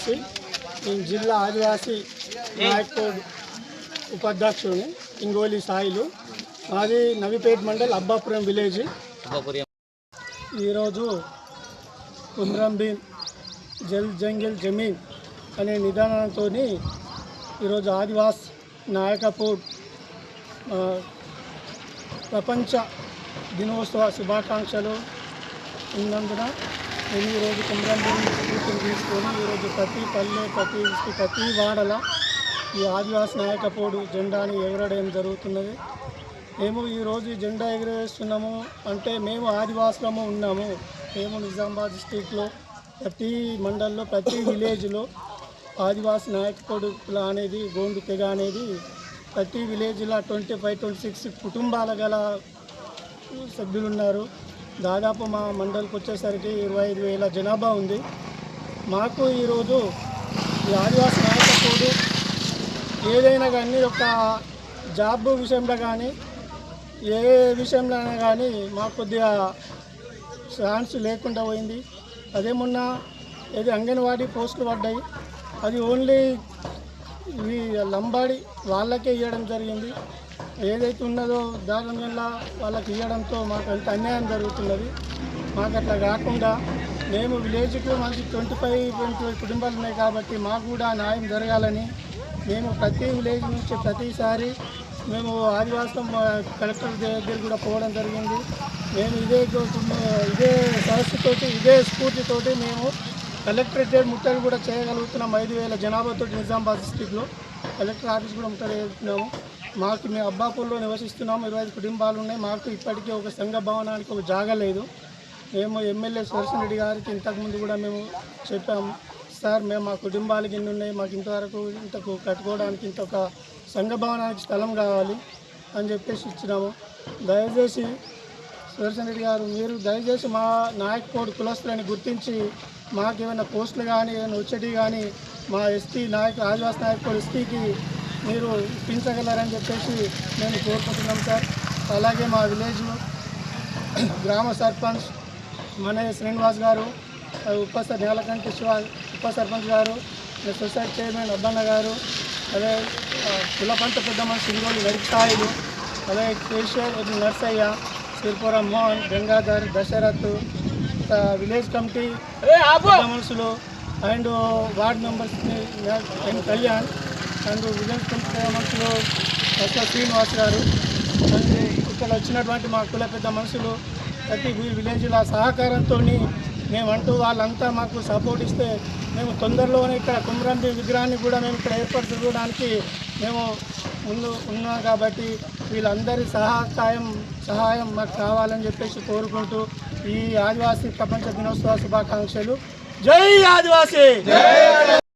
ఆదివాసి, నేను జిల్లా ఆదివాసి నాయక్ ఉపాధ్యక్షుడిని ఇంగోలి సాయిలు. మాది నవిపేట మండల్ అబ్బాపురం విలేజ్. ఈరోజు కుమ్రం భీమ్ జల్ జంగిల్ జమీన్ అనే నిదానంతో ఈరోజు ఆదివాస్ నాయకపూర్ ప్రపంచ దినోత్సవ శుభాకాంక్షలు ఉన్నందున నేను ఈరోజు కుమ్రం భీమ్ స్ఫూర్తిని తీసుకొని ఈరోజు ప్రతి పల్లె ప్రతి వాడల ఈ ఆదివాసి నాయకపోడు జెండాని ఎగరడం జరుగుతున్నది. మేము ఈరోజు జెండా ఎగరేస్తున్నాము అంటే మేము ఆదివాసులము ఉన్నాము. మేము నిజామాబాద్ డిస్టిక్లో ప్రతి మండల్లో ప్రతి విలేజ్లో ఆదివాసి నాయకపోడు అనేది గోండు తెగ అనేది ప్రతి విలేజ్లో 25-26 కుటుంబాల గల సభ్యులు ఉన్నారు. దాదాపు మా మండలికి వచ్చేసరికి 25,000 జనాభా ఉంది. మాకు ఈరోజు ఈ ఆదివాసి నాయకపోడు ఏదైనా కానీ ఒక జాబ్ విషయంలో కానీ ఏ విషయంలో కానీ మాకు కొద్దిగా ఛాన్స్ లేకుండా పోయింది. అదే మొన్న ఏది అంగన్వాడీ పోస్టులు పడ్డాయి, అది ఓన్లీ ఇవి లంబాడి వాళ్ళకే ఇవ్వడం జరిగింది. ఏదైతే ఉన్నదో దానివల్ల వాళ్ళకి ఇవ్వడంతో మాకు అంత అన్యాయం జరుగుతున్నది. మాకు అట్లా కాకుండా మేము విలేజ్కి మంచి 25 కుటుంబాలు ఉన్నాయి కాబట్టి మాకు కూడా న్యాయం జరగాలని మేము ప్రతి విలేజ్ నుంచి ప్రతిసారి మేము ఆదివాసం కలెక్టర్ దగ్గర కూడా పోవడం జరిగింది. మేము ఇదే సరస్సుతోటి ఇదే స్ఫూర్తితోటి మేము కలెక్టరేట్ ముట్టడి కూడా చేయగలుగుతున్నాం. 5,000 జనాభాతో నిజామాబాద్ డిస్టిక్లో కలెక్టర్ ఆఫీస్ కూడా ముట్టడి చేస్తున్నాము. మాకు మేము అబ్బాపూర్లో నివసిస్తున్నాము. 25 కుటుంబాలు ఉన్నాయి. మాకు ఇప్పటికీ ఒక సంఘ భవనానికి ఒక జాగా లేదు. మేము ఎమ్మెల్యే సుదర్శన్ రెడ్డి గారికి ఇంతకుముందు కూడా మేము చెప్పాము, సార్ మేము మా కుటుంబాలకి ఇన్ని ఉన్నాయి, మాకు ఇంతకు కట్టుకోవడానికి ఇంకొక సంఘ భవనానికి స్థలం కావాలి అని చెప్పేసి ఇచ్చినాము. దయచేసి సుదర్శన్ రెడ్డి గారు మీరు దయచేసి మా నాయకపోడు కులస్తులని గుర్తించి మాకు ఏమైనా పోస్టులు కానీ ఏమైనా వచ్చేటి కానీ మా ఆదివాసి నాయకపోడు ఎస్టీకి మీరు ఇప్పించగలరని చెప్పేసి మేము కోరుకుంటున్నాం సార్. అలాగే మా విలేజ్ గ్రామ సర్పంచ్ మన శ్రీనివాస్ గారు, నేలకంటి ఉప సర్పంచ్ గారు, సొసైటీ చైర్మన్ అబ్బన్న గారు, అదే కులపంట పెద్ద మనిషి ఇంగోలి వెరిసాయిలు, అలాగే కేశవ్ నర్సయ్య, సిరిపురం మోహన్, గంగాధర్, దశరథ్, విలేజ్ కమిటీ పెద్ద మనుషులు and ward members Kalyan and village committee పెద్ద మనుషులు శ్రీనివాస్ గారు అండ్ ఇక్కడ వచ్చినటువంటి మా కుల పెద్ద మనుషులు ప్రతి విలేజ్ల సహకారంతో మేమంటూ వాళ్ళంతా మాకు సపోర్ట్ ఇస్తే మేము తొందరలోనే ఇక్కడ కుమ్రం భీమ్ విగ్రహాన్ని కూడా మేము ఇక్కడ ఏర్పాటు చేయడానికి మేము ముందు ఉన్నాం. కాబట్టి వీళ్ళందరి సహాయం మాకు కావాలని చెప్పేసి కోరుకుంటూ ఈ ఆదివాసీ ప్రపంచ దినోత్సవ శుభాకాంక్షలు. జై ఆదివాసీ.